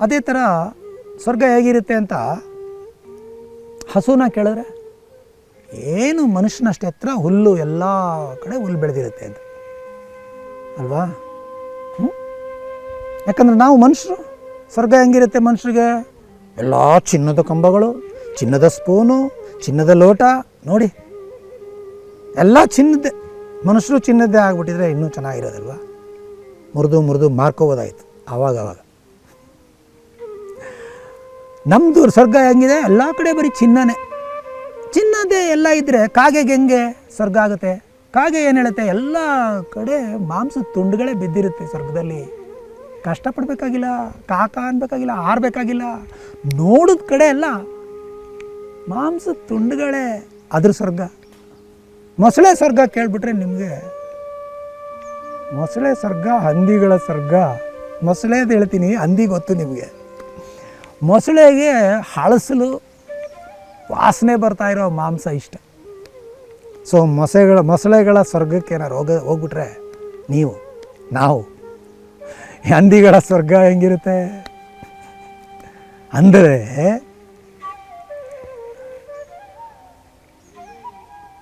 ಅದೇ ಥರ ಸ್ವರ್ಗ ಹೇಗಿರುತ್ತೆ ಅಂತ ಹಸುನ ಕೇಳಿದ್ರೆ ಏನು ಮನುಷ್ಯನಷ್ಟು ಎತ್ತರ ಹುಲ್ಲು ಎಲ್ಲ ಕಡೆ ಹುಲ್ಲು ಬೆಳೆದಿರುತ್ತೆ ಅಂತ ಅಲ್ವಾ. ಯಾಕಂದ್ರೆ ನಾವು ಮನುಷ್ಯರು, ಸ್ವರ್ಗ ಹೆಂಗಿರುತ್ತೆ ಮನುಷ್ಯರಿಗೆ? ಎಲ್ಲ ಚಿನ್ನದ ಕಂಬಗಳು, ಚಿನ್ನದ ಸ್ಪೂನು, ಚಿನ್ನದ ಲೋಟ, ನೋಡಿ ಎಲ್ಲ ಚಿನ್ನದ್ದೇ. ಮನುಷ್ಯರು ಚಿನ್ನದ್ದೇ ಆಗ್ಬಿಟ್ಟಿದ್ರೆ ಇನ್ನೂ ಚೆನ್ನಾಗಿರೋದಲ್ವ. ಮುರಿದು ಮಾರ್ಕೋಬೋದಾಯಿತು ಆವಾಗ. ನಮ್ಮದು ಸ್ವರ್ಗ ಹೆಂಗಿದೆ? ಎಲ್ಲ ಕಡೆ ಬರೀ ಚಿನ್ನನೇ, ಚಿನ್ನದೇ ಎಲ್ಲ ಇದ್ದರೆ ಕಾಗೆಗೆ ಹೆಂಗೆ ಸ್ವರ್ಗ ಆಗುತ್ತೆ? ಕಾಗೆ ಏನು ಹೇಳುತ್ತೆ? ಎಲ್ಲ ಕಡೆ ಮಾಂಸದ ತುಂಡುಗಳೇ ಬಿದ್ದಿರುತ್ತೆ ಸ್ವರ್ಗದಲ್ಲಿ. ಕಷ್ಟಪಡಬೇಕಾಗಿಲ್ಲ, ಕಾಕ ಅನ್ಬೇಕಾಗಿಲ್ಲ, ಆರಬೇಕಾಗಿಲ್ಲ. ನೋಡಿದ ಕಡೆ ಎಲ್ಲ ಮಾಂಸದ ತುಂಡುಗಳೇ ಅದ್ರ ಸ್ವರ್ಗ. ಮೊಸಳೆ ಸ್ವರ್ಗ ಕೇಳಿಬಿಟ್ರೆ ನಿಮಗೆ, ಮೊಸಳೆ ಸ್ವರ್ಗ ಹಂದಿಗಳ ಸ್ವರ್ಗ. ಮೊಸಳೆದು ಹೇಳ್ತೀನಿ, ಹಂದಿ ಗೊತ್ತು ನಿಮಗೆ. ಮೊಸಳೆಗೆ ಹಳಸಲು ವಾಸನೆ ಬರ್ತಾ ಇರೋ ಮಾಂಸ ಇಷ್ಟ. ಸೊ ಮೊಸಳೆಗಳ ಸ್ವರ್ಗಕ್ಕೆ ಏನಾರು ಹೋಗ್ಬಿಟ್ರೆ ನಾವು ಹಂದಿಗಳ ಸ್ವರ್ಗ ಹೆಂಗಿರುತ್ತೆ ಅಂದರೆ,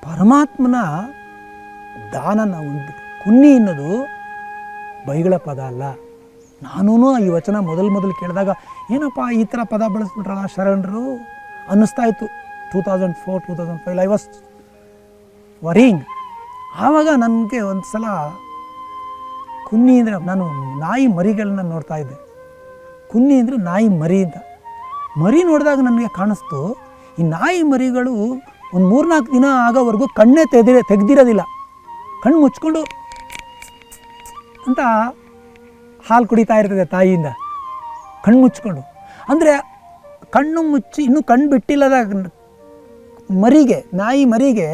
ಪರಮಾತ್ಮನ ದಾನನ ಉಂಡ್ಬಿಟ್ಟು. ಕುನ್ನಿ ಅನ್ನೋದು ಬೈಗಳ ಪದ ಅಲ್ಲ. ನಾನೂ ಈ ವಚನ ಮೊದಲು ಕೇಳಿದಾಗ ಏನಪ್ಪ ಈ ಥರ ಪದ ಬಳಸ್ಬಿಟ್ರಲ್ಲ ಶರಣರು ಅನ್ನಿಸ್ತಾ ಇತ್ತು. 2004-2005 ಐ ವಾಸ್ ವರಿಂಗ್. ಆವಾಗ ನನಗೆ ಒಂದು ಸಲ ಕುನ್ನಿ ಅಂದರೆ, ನಾನು ನಾಯಿ ಮರಿಗಳನ್ನ ನೋಡ್ತಾ ಇದ್ದೆ. ಕುನ್ನಿ ಅಂದರೆ ನಾಯಿ ಮರಿ ಅಂತ. ಮರಿ ನೋಡಿದಾಗ ನನಗೆ ಕಾಣಿಸ್ತು, ಈ ನಾಯಿ ಮರಿಗಳು ಒಂದು 3-4 ದಿನ ಆಗೋವರೆಗೂ ಕಣ್ಣೇ ತೆಗ್ದಿರೋದಿಲ್ಲ. ಕಣ್ಣು ಮುಚ್ಕೊಂಡು ಅಂತ ಹಾಲು ಕುಡಿತಾ ಇರ್ತದೆ ತಾಯಿಯಿಂದ, ಕಣ್ಣು ಮುಚ್ಕೊಂಡು. ಅಂದರೆ ಕಣ್ಣು ಮುಚ್ಚಿ ಇನ್ನೂ ಕಣ್ಣು ಬಿಟ್ಟಿಲ್ಲದ ಮರಿಗೆ, ನಾಯಿ ಮರಿಗೆ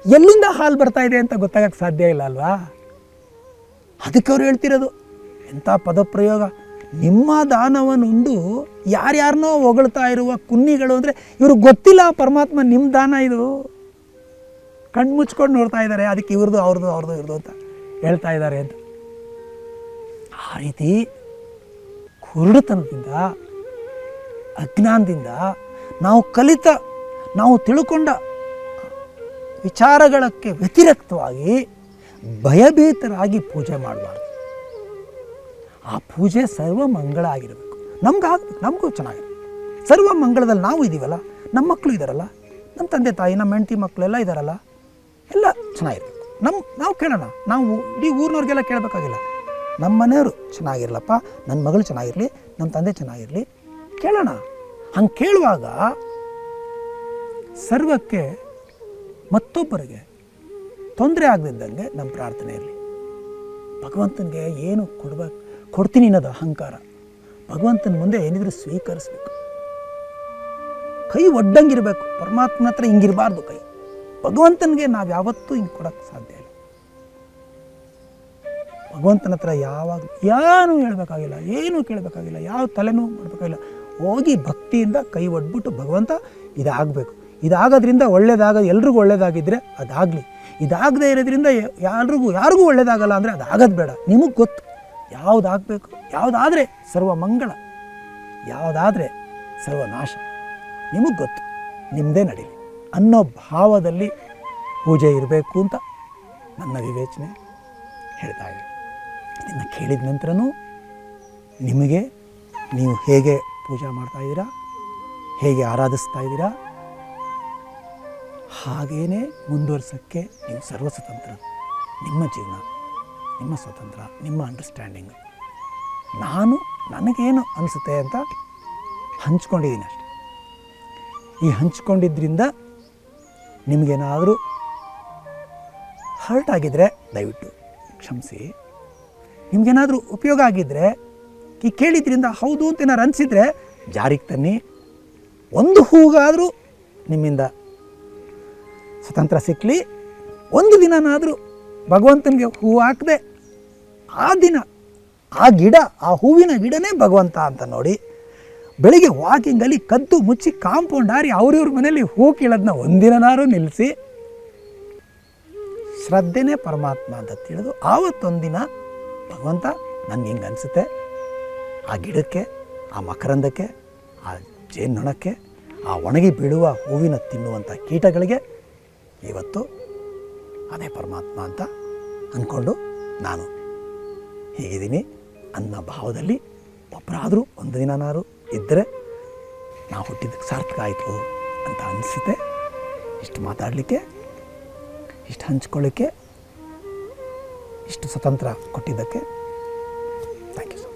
ಎಲ್ಲಿಂದ ಹಾಲು ಬರ್ತಾ ಇದೆ ಅಂತ ಗೊತ್ತಾಗಕ್ಕೆ ಸಾಧ್ಯ ಇಲ್ಲ ಅಲ್ವಾ. ಅದಕ್ಕೆ ಅವ್ರು ಹೇಳ್ತಿರೋದು ಎಂಥ ಪದಪ್ರಯೋಗ. ನಿಮ್ಮ ದಾನವನ್ನುಂಡು ಯಾರ್ಯಾರನ್ನೋ ಹೊಗಳ್ತಾ ಇರುವ ಕುನ್ನಿಗಳು ಅಂದರೆ ಇವ್ರಿಗೆ ಗೊತ್ತಿಲ್ಲ ಪರಮಾತ್ಮ ನಿಮ್ಮ ದಾನ ಇದು. ಕಣ್ಣು ಮುಚ್ಕೊಂಡು ನೋಡ್ತಾ ಇದ್ದಾರೆ, ಅದಕ್ಕೆ ಇವ್ರದ್ದು ಇವ್ರದ್ದು ಅಂತ ಹೇಳ್ತಾ ಇದ್ದಾರೆ ಅಂತ. ಆ ರೀತಿ ಕುರುಡುತನದಿಂದ, ಅಜ್ಞಾನದಿಂದ ನಾವು ತಿಳ್ಕೊಂಡ ವಿಚಾರಗಳಕ್ಕೆ ವ್ಯತಿರಿಕ್ತವಾಗಿ ಭಯಭೀತರಾಗಿ ಪೂಜೆ ಮಾಡಬಾರ್ದು. ಆ ಪೂಜೆ ಸರ್ವ ಮಂಗಳ ಆಗಿರಬೇಕು. ನಮಗೂ ಚೆನ್ನಾಗಿರಬೇಕು. ಸರ್ವ ಮಂಗಳದಲ್ಲಿ ನಾವು ಇದ್ದೀವಲ್ಲ, ನಮ್ಮ ಮಕ್ಕಳು ಇದ್ದಾರಲ್ಲ, ನಮ್ಮ ತಂದೆ ತಾಯಿ, ನಮ್ಮ ಹೆಂಡತಿ ಮಕ್ಕಳೆಲ್ಲ ಇದ್ದಾರಲ್ಲ, ಎಲ್ಲ ಚೆನ್ನಾಗಿರ್ಬೇಕು. ನಾವು ಕೇಳೋಣ. ನಾವು ಇಡೀ ಊರಿನವ್ರಿಗೆಲ್ಲ ಕೇಳಬೇಕಾಗಿಲ್ಲ. ನಮ್ಮ ಮನೆಯವರು ಚೆನ್ನಾಗಿರಲಪ್ಪ, ನನ್ನ ಮಗಳು ಚೆನ್ನಾಗಿರಲಿ, ನಮ್ಮ ತಂದೆ ಚೆನ್ನಾಗಿರಲಿ ಕೇಳೋಣ. ಹಂಗೆ ಕೇಳುವಾಗ ಸರ್ವಕ್ಕೆ ಮತ್ತೊಬ್ಬರಿಗೆ ತೊಂದರೆ ಆಗದಿದ್ದಂಗೆ ನಮ್ಮ ಪ್ರಾರ್ಥನೆ ಇರಲಿ. ಭಗವಂತನಿಗೆ ಏನು ಕೊಡ್ತೀನಿ ಅನ್ನೋದು ಅಹಂಕಾರ. ಭಗವಂತನ ಮುಂದೆ ಏನಿದ್ರು ಸ್ವೀಕರಿಸ್ಬೇಕು. ಕೈ ಒಡ್ಡಂಗಿರಬೇಕು. ಪರಮಾತ್ಮನ ಹತ್ರ ಹಿಂಗಿರಬಾರ್ದು ಕೈ. ಭಗವಂತನಿಗೆ ನಾವು ಯಾವತ್ತೂ ಹಿಂಗೆ ಕೊಡೋಕ್ಕೆ ಸಾಧ್ಯ ಇಲ್ಲ. ಭಗವಂತನ ಹತ್ರ ಯಾವಾಗ ಏನೂ ಹೇಳಬೇಕಾಗಿಲ್ಲ, ಏನೂ ಕೇಳಬೇಕಾಗಿಲ್ಲ, ಯಾವ ತಲೆನೂ ಮಾಡಬೇಕಾಗಿಲ್ಲ. ಹೋಗಿ ಭಕ್ತಿಯಿಂದ ಕೈ ಒಡ್ಬಿಟ್ಟು, ಭಗವಂತ ಇದಾಗಬೇಕು, ಇದಾಗೋದ್ರಿಂದ ಎಲ್ರಿಗೂ ಒಳ್ಳೇದಾಗಿದ್ದರೆ ಅದಾಗಲಿ, ಇದಾಗದೇ ಇರೋದ್ರಿಂದ ಯಾರಿಗೂ ಒಳ್ಳೇದಾಗಲ್ಲ ಅಂದರೆ ಅದಾಗೋದು ಬೇಡ. ನಿಮಗೆ ಗೊತ್ತು ಯಾವುದಾಗಬೇಕು, ಯಾವುದಾದರೆ ಸರ್ವ ಮಂಗಳ, ಯಾವುದಾದರೆ ಸರ್ವನಾಶ, ನಿಮಗೆ ಗೊತ್ತು, ನಿಮ್ಮದೇ ನಡೀಲಿ ಅನ್ನೋ ಭಾವದಲ್ಲಿ ಪೂಜೆ ಇರಬೇಕು ಅಂತ ನನ್ನ ವಿವೇಚನೆ ಹೇಳ್ತಾ ಇದೆ. ಇದನ್ನು ಕೇಳಿದ ನಂತರನೂ ನಿಮಗೆ ನೀವು ಹೇಗೆ ಪೂಜೆ ಮಾಡ್ತಾಯಿದ್ದೀರಾ, ಹೇಗೆ ಆರಾಧಿಸ್ತಾ ಇದ್ದೀರಾ, ಹಾಗೇ ಮುಂದುವರ್ಸೋಕ್ಕೆ ನೀವು ಸರ್ವಸ್ವತಂತ್ರ. ನಿಮ್ಮ ಜೀವನ, ನಿಮ್ಮ ಸ್ವತಂತ್ರ, ನಿಮ್ಮ ಅಂಡರ್ಸ್ಟ್ಯಾಂಡಿಂಗ್. ನನಗೇನು ಅನಿಸುತ್ತೆ ಅಂತ ಹಂಚ್ಕೊಂಡಿದ್ದೀನಿ ಅಷ್ಟೆ. ಈ ಹಂಚ್ಕೊಂಡಿದ್ದರಿಂದ ನಿಮಗೇನಾದರೂ ಹರ್ಟ್ ಆಗಿದ್ದರೆ ದಯವಿಟ್ಟು ಕ್ಷಮಿಸಿ. ನಿಮಗೇನಾದರೂ ಉಪಯೋಗ ಆಗಿದ್ದರೆ, ಈ ಕೇಳಿದ್ರಿಂದ ಹೌದು ಅಂತ ಏನಾರು ಅನಿಸಿದರೆ ಜಾರಿಗೆ ತನ್ನಿ. ಒಂದು ಹೂಗಾದರೂ ನಿಮ್ಮಿಂದ ಸ್ವತಂತ್ರ ಸಿಕ್ಕಲಿ. ಒಂದು ದಿನನಾದರೂ ಭಗವಂತನಿಗೆ ಹೂವು ಹಾಕದೆ ಆ ದಿನ ಆ ಗಿಡ, ಆ ಹೂವಿನ ಗಿಡನೇ ಭಗವಂತ ಅಂತ ನೋಡಿ, ಬೆಳಿಗ್ಗೆ ವಾಕಿಂಗಲ್ಲಿ ಕದ್ದು ಮುಚ್ಚಿ ಕಾಂಪೌಂಡ್ ಹಾರಿ ಅವ್ರಿವ್ರ ಮನೇಲಿ ಹೂ ಕೀಳೋದನ್ನ ಒಂದಿನಾರು ನಿಲ್ಲಿಸಿ ಶ್ರದ್ಧೆನೇ ಪರಮಾತ್ಮ ಅಂತ ತಿಳಿದು ಆವತ್ತೊಂದಿನ ಭಗವಂತ ನನಗೆ ಹಿಂಗೆ ಅನಿಸುತ್ತೆ, ಆ ಗಿಡಕ್ಕೆ, ಆ ಮಕರಂದಕ್ಕೆ, ಆ ಜೇನ್ನೊಣಕ್ಕೆ, ಆ ಒಣಗಿ ಬೀಳುವ ಹೂವಿನ ತಿನ್ನುವಂಥ ಕೀಟಗಳಿಗೆ ಇವತ್ತು ಅದೇ ಪರಮಾತ್ಮ ಅಂತ ಅಂದ್ಕೊಂಡು ನಾನು ಹೀಗಿದ್ದೀನಿ ಅನ್ನೋ ಭಾವದಲ್ಲಿ ಒಬ್ಬರಾದರೂ ಒಂದು ದಿನನಾರು ಇದ್ದರೆ ನಾವು ಹುಟ್ಟಿದ್ದಕ್ಕೆ ಸಾರ್ಥಕ ಆಯಿತು ಅಂತ ಅನಿಸುತ್ತೆ. ಇಷ್ಟು ಮಾತಾಡಲಿಕ್ಕೆ, ಇಷ್ಟು ಹಂಚ್ಕೊಳ್ಳಿಕ್ಕೆ, ಇಷ್ಟು ಸ್ವತಂತ್ರ ಕೊಟ್ಟಿದ್ದಕ್ಕೆ ಥ್ಯಾಂಕ್ ಯು ಸೊ ಮಚ್.